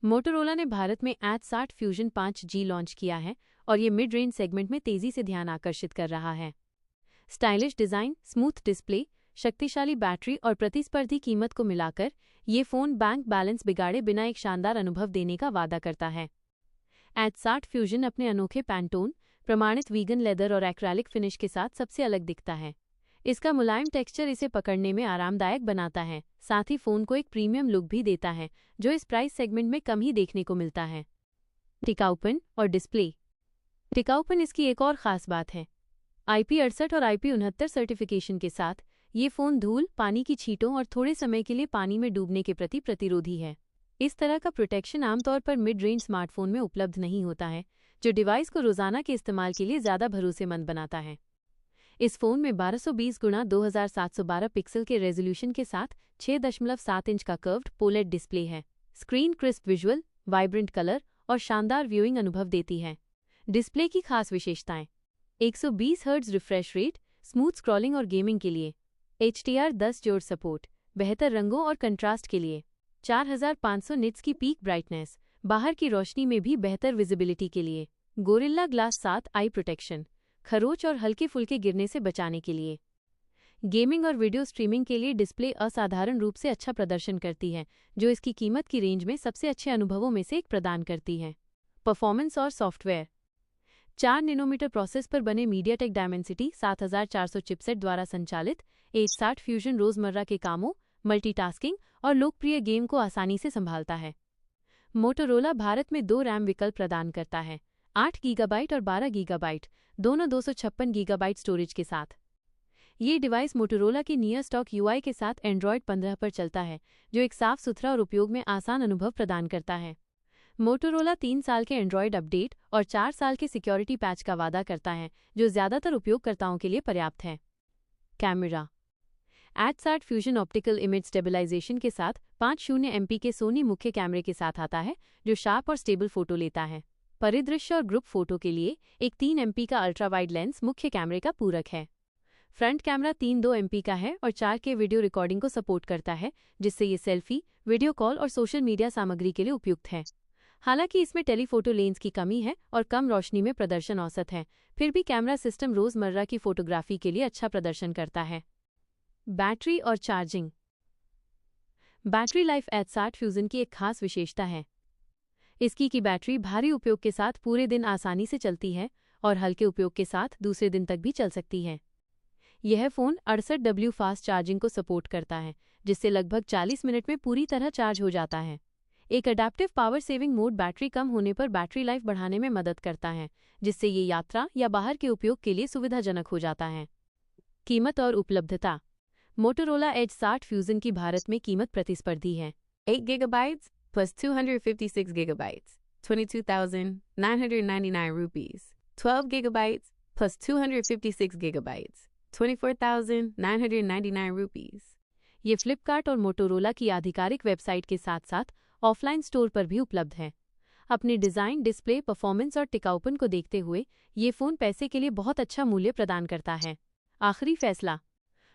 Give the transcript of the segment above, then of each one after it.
Motorola ने भारत में H60 Fusion 5G launch किया है और ये मिड रेंज सेगमेंट में तेजी से ध्यान आकर्षित कर रहा है। स्टाइलिश डिज़ाइन, स्मूथ डिस्प्ले, शक्तिशाली बैटरी और प्रतिस्पर्धी कीमत को मिलाकर ये फ़ोन बैंक बैलेंस बिगाड़े बिना एक शानदार अनुभव देने का वादा करता है। H60 फ्यूजन अपने अनोखे पैंटोन, प्रमाणित वीगन लेदर और एक्रेलिक फिनिश के साथ सबसे अलग दिखता है। इसका मुलायम टेक्सचर इसे पकड़ने में आरामदायक बनाता है, साथ ही फ़ोन को एक प्रीमियम लुक भी देता है जो इस प्राइस सेगमेंट में कम ही देखने को मिलता है। टिकाऊपन और डिस्प्ले। टिकाऊपन इसकी एक और ख़ास बात है। IP68 और IP69 सर्टिफिकेशन के साथ ये फ़ोन धूल, पानी की छींटों और थोड़े समय के लिए पानी में डूबने के प्रति प्रतिरोधी है। इस तरह का प्रोटेक्शन आमतौर पर मिड रेंज स्मार्टफोन में उपलब्ध नहीं होता है, जो डिवाइस को रोज़ाना के इस्तेमाल के लिए ज़्यादा भरोसेमंद बनाता है। इस फ़ोन में 1220x2712 पिक्सल के रेजोल्यूशन के साथ 6.7 इंच का कर्व्ड पोलेड डिस्प्ले है। Screen crisp visual, vibrant colour और शानदार व्यूइंग अनुभव देती है। डिस्प्ले की खास विशेषताएं: 120 hertz refresh rate, smooth scrolling और गेमिंग के लिए, HDR10 जोड़ सपोर्ट, बेहतर रंगों और कंट्रास्ट के लिए, 4500 निट्स की पीक ब्राइटनेस, बाहर की रोशनी में भी बेहतर विजिबिलिटी के लिए, गोरिल्ला ग्लास 7 आई प्रोटेक्शन, खरोंच और हल्के फुल्के गिरने से बचाने के लिए। गेमिंग और वीडियो स्ट्रीमिंग के लिए डिस्प्ले असाधारण रूप से अच्छा प्रदर्शन करती है, जो इसकी कीमत की रेंज में सबसे अच्छे अनुभवों में से एक प्रदान करती है। परफॉर्मेंस और सॉफ्टवेयर। 4 नैनोमीटर प्रोसेस पर बने मीडियाटेक डायमेंसिटी 7400 चिपसेट द्वारा संचालित H60 फ्यूजन रोजमर्रा के कामों, मल्टीटास्किंग और लोकप्रिय गेम को आसानी से संभालता है। मोटोरोला भारत में 2 रैम विकल्प प्रदान करता है, 8 गीगाबाइट और 12 गीगाबाइट, दोनों 256 गीगाबाइट स्टोरेज के साथ। ये डिवाइस मोटोरोला की नियर स्टॉक UI के साथ Android 15 पर चलता है, जो एक साफ सुथरा और उपयोग में आसान अनुभव प्रदान करता है। मोटोरोला 3 साल के एंड्रॉयड अपडेट और 4 साल के सिक्योरिटी पैच का वादा करता है, जो ज़्यादातर उपयोगकर्ताओं के लिए पर्याप्त है। Camera. H60 fusion optical image stabilization के साथ 50 MP के सोनी मुख्य कैमरे के साथ आता है, जो शार्प और स्टेबल फोटो लेता है। परिदृश्य और ग्रुप फोटो के लिए एक 3 MP का अल्ट्रा वाइड लेंस मुख्य कैमरे का पूरक है। फ्रंट कैमरा 3.2 MP का है और 4K वीडियो रिकॉर्डिंग को सपोर्ट करता है, जिससे ये सेल्फी, वीडियो कॉल और सोशल मीडिया सामग्री के लिए उपयुक्त है। हालांकि इसमें टेलीफोटो लेंस की कमी है और कम रोशनी में प्रदर्शन औसत है, फिर भी कैमरा सिस्टम रोजमर्रा की फोटोग्राफी के लिए अच्छा प्रदर्शन करता है। बैटरी और charging. Battery life H60 fusion की एक खास विशेषता है। इसकी की बैटरी भारी उपयोग के साथ पूरे दिन आसानी से चलती है और हल्के उपयोग के साथ दूसरे दिन तक भी चल सकती है। यह फ़ोन 68W फास्ट चार्जिंग को सपोर्ट करता है, जिससे लगभग 40 मिनट में पूरी तरह चार्ज हो जाता है। एक adaptive power saving mode battery कम होने पर बैटरी लाइफ बढ़ाने में मदद करता है, जिससे ये यात्रा या बाहर के उपयोग के लिए सुविधाजनक हो जाता है। कीमत और उपलब्धता। मोटोरोला H60 फ्यूजन की भारत में कीमत प्रतिस्पर्धी है। 8 gigabytes plus 256 gigabytes, 22,999 rupees. 12 gigabytes plus 256 gigabytes, 24,999 rupees. ये फ्लिपकार्ट और मोटोरोला की आधिकारिक वेबसाइट के साथ साथ ऑफलाइन स्टोर पर भी उपलब्ध है। अपने डिज़ाइन, डिस्प्ले, परफॉर्मेंस और टिकाऊपन को देखते हुए ये फ़ोन पैसे के लिए बहुत अच्छा मूल्य प्रदान करता है। आखिरी फैसला।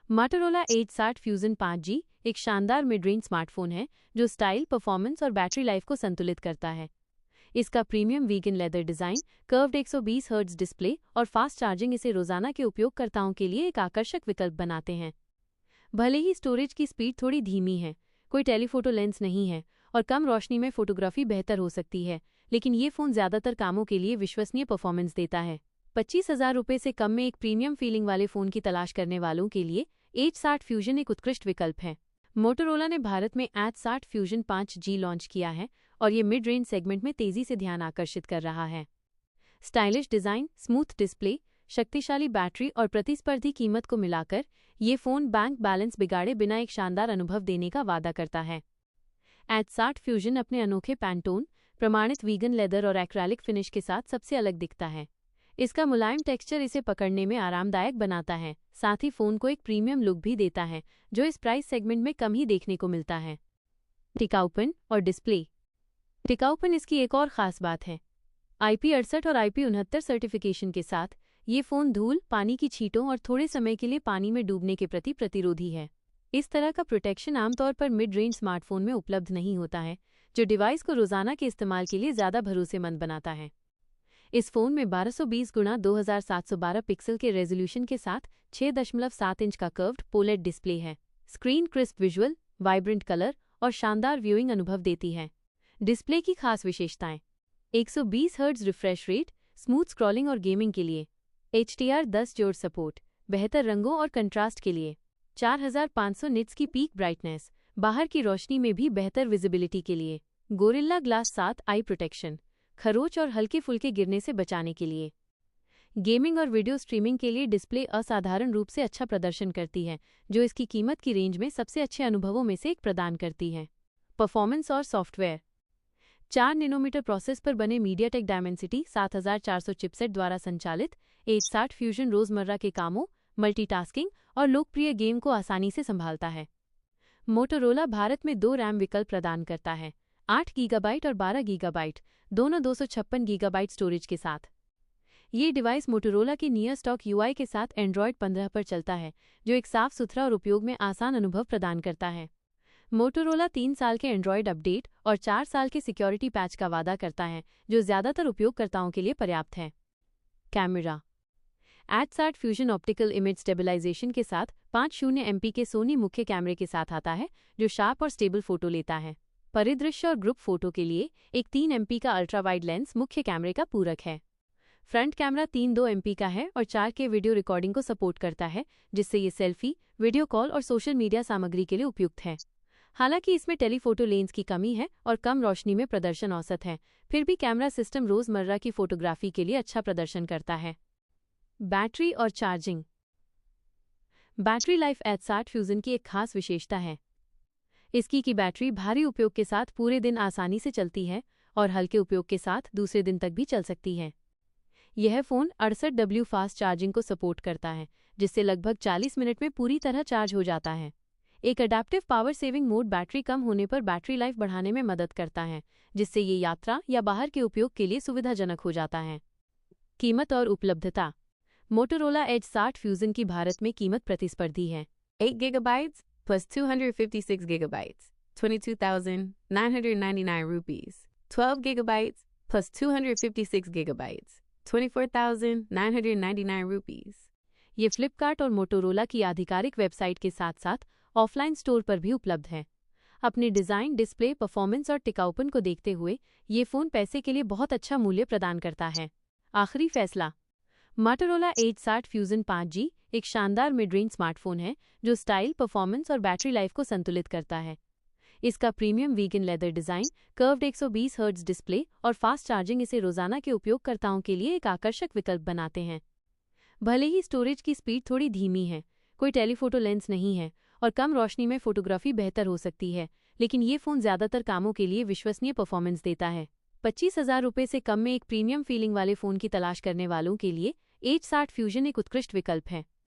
मोटोरोला H60 फ्यूजन 5G एक शानदार मिड रेंज स्मार्टफोन है, जो स्टाइल, परफॉर्मेंस और बैटरी लाइफ को संतुलित करता है। इसका premium vegan leather design, curved 120 hertz display और फास्ट चार्जिंग इसे रोज़ाना के उपयोगकर्ताओं के लिए एक आकर्षक विकल्प बनाते हैं। भले ही स्टोरेज की स्पीड थोड़ी धीमी है, कोई टेलीफोटो लेंस नहीं है और कम रोशनी में फोटोग्राफी बेहतर हो सकती है, लेकिन ये फ़ोन ज़्यादातर कामों के लिए विश्वसनीय परफॉर्मेंस देता है। 25,000 रुपये से कम में एक प्रीमियम फीलिंग वाले फ़ोन की तलाश करने वालों के लिए H60 फ्यूजन एक उत्कृष्ट विकल्प है। मोटोरोला ने भारत में H60 फ्यूजन 5G लॉन्च किया है और ये मिड रेंज सेगमेंट में तेजी से ध्यान आकर्षित कर रहा है। स्टाइलिश डिज़ाइन, स्मूथ डिस्प्ले, शक्तिशाली बैटरी और प्रतिस्पर्धी कीमत को मिलाकर ये फ़ोन बैंक बैलेंस बिगाड़े बिना एक शानदार अनुभव देने का वादा करता है। H60 फ्यूजन अपने अनोखे पैंटोन, प्रमाणित वीगन लेदर और एक्रेलिक फिनिश के साथ सबसे अलग दिखता है। इसका मुलायम टेक्सचर इसे पकड़ने में आरामदायक बनाता है, साथ ही फ़ोन को एक प्रीमियम लुक भी देता है, जो इस प्राइस सेगमेंट में कम ही देखने को मिलता है। टिकाऊपन और डिस्प्ले। टिकाऊपन इसकी एक और ख़ास बात है। IP68 और IP69 सर्टिफिकेशन के साथ ये फ़ोन धूल, पानी की छींटों और थोड़े समय के लिए पानी में डूबने के प्रति प्रतिरोधी है। इस तरह का प्रोटेक्शन आमतौर पर मिड रेंज स्मार्टफोन में उपलब्ध नहीं होता है, जो डिवाइस को रोजाना के इस्तेमाल के लिए ज़्यादा भरोसेमंद बनाता है। इस फ़ोन में 1220x2712 पिक्सल के रेजोल्यूशन के साथ 6.7 इंच का कर्व्ड पोलेड डिस्प्ले है। Screen crisp visual, vibrant colour और शानदार व्यूइंग अनुभव देती है। डिस्प्ले की खास विशेषताएं: 120 hertz refresh rate, smooth scrolling और गेमिंग के लिए, HDR10 जोड़ सपोर्ट, बेहतर रंगों और कंट्रास्ट के लिए, 4500 निट्स की पीक ब्राइटनेस, बाहर की रोशनी में भी बेहतर विजिबिलिटी के लिए, गोरिल्ला ग्लास 7 आई प्रोटेक्शन, खरोंच और हल्के फुल्के गिरने से बचाने के लिए। गेमिंग और वीडियो स्ट्रीमिंग के लिए डिस्प्ले असाधारण रूप से अच्छा प्रदर्शन करती है, जो इसकी कीमत की रेंज में सबसे अच्छे अनुभवों में से एक प्रदान करती है। परफॉर्मेंस और सॉफ्टवेयर: 4 नैनोमीटर प्रोसेस पर बने मीडियाटेक डायमेंसिटी 7400 चिपसेट द्वारा संचालित H60 फ्यूजन रोजमर्रा के कामों, मल्टीटास्किंग और लोकप्रिय गेम को आसानी से संभालता है। मोटोरोला भारत में 2 रैम विकल्प प्रदान करता है, 8 गीगाबाइट और 12 गीगाबाइट, दोनों 256 गीगाबाइट स्टोरेज के साथ। ये डिवाइस मोटोरोला के नियर स्टॉक UI के साथ एंड्रॉयड 15 पर चलता है, जो एक साफ सुथरा और उपयोग में आसान अनुभव प्रदान करता है। मोटोरोला 3 साल के एंड्रॉयड अपडेट और 4 साल के सिक्योरिटी पैच का वादा करता है, जो ज़्यादातर उपयोगकर्ताओं के लिए पर्याप्त है। Camera: H60 fusion optical image stabilization के साथ 50 MP के सोनी मुख्य कैमरे के साथ आता है, जो शार्प और स्टेबल फोटो लेता है। परिदृश्य और ग्रुप फोटो के लिए एक 3 MP का अल्ट्रा वाइड लेंस मुख्य कैमरे का पूरक है। फ्रंट कैमरा 3.2 MP का है और 4K वीडियो रिकॉर्डिंग को सपोर्ट करता है, जिससे ये सेल्फी, वीडियो कॉल और सोशल मीडिया सामग्री के लिए उपयुक्त है। हालांकि इसमें टेलीफोटो लेंस की कमी है और कम रोशनी में प्रदर्शन औसत है, फिर भी कैमरा सिस्टम रोजमर्रा की फोटोग्राफी के लिए अच्छा प्रदर्शन करता है। बैटरी और charging: battery life H60 fusion की एक खास विशेषता है इसकी कि बैटरी भारी उपयोग के साथ पूरे दिन आसानी से चलती है और हल्के उपयोग के साथ दूसरे दिन तक भी चल सकती है। यह फ़ोन 68W फास्ट चार्जिंग को सपोर्ट करता है, जिससे लगभग 40 मिनट में पूरी तरह चार्ज हो जाता है। एक adaptive power saving mode battery कम होने पर बैटरी लाइफ बढ़ाने में मदद करता है, जिससे ये यात्रा या बाहर के उपयोग के लिए सुविधाजनक हो जाता है। कीमत और उपलब्धता: मोटोरोला H60 फ्यूजन की भारत में कीमत प्रतिस्पर्धी है। 8 gigabytes plus 256 gigabytes, 22,999 rupees. 12 gigabytes plus 256 gigabytes, 24,999 rupees. ये फ्लिपकार्ट और मोटोरोला की आधिकारिक वेबसाइट के साथ साथ ऑफलाइन स्टोर पर भी उपलब्ध है। अपने डिज़ाइन, डिस्प्ले, परफॉर्मेंस और टिकाऊपन को देखते हुए ये फ़ोन पैसे के लिए बहुत अच्छा मूल्य प्रदान करता है। आखिरी फैसला: मोटोरोला H60 फ्यूजन 5G एक शानदार मिड रेंज स्मार्टफोन है, जो स्टाइल, परफॉर्मेंस और बैटरी लाइफ को संतुलित करता है। इसका premium vegan leather design, curved 120 hertz display और फास्ट चार्जिंग इसे रोजाना के उपयोगकर्ताओं के लिए एक आकर्षक विकल्प बनाते हैं। भले ही स्टोरेज की स्पीड थोड़ी धीमी है, कोई टेलीफोटो लेंस नहीं है और कम रोशनी में फोटोग्राफी बेहतर हो सकती है, लेकिन ये फ़ोन ज़्यादातर कामों के लिए विश्वसनीय परफॉर्मेंस देता है। 25,000 रुपये से कम में एक प्रीमियम फीलिंग वाले फ़ोन की तलाश करने वालों के लिए H60 फ्यूजन एक उत्कृष्ट विकल्प है।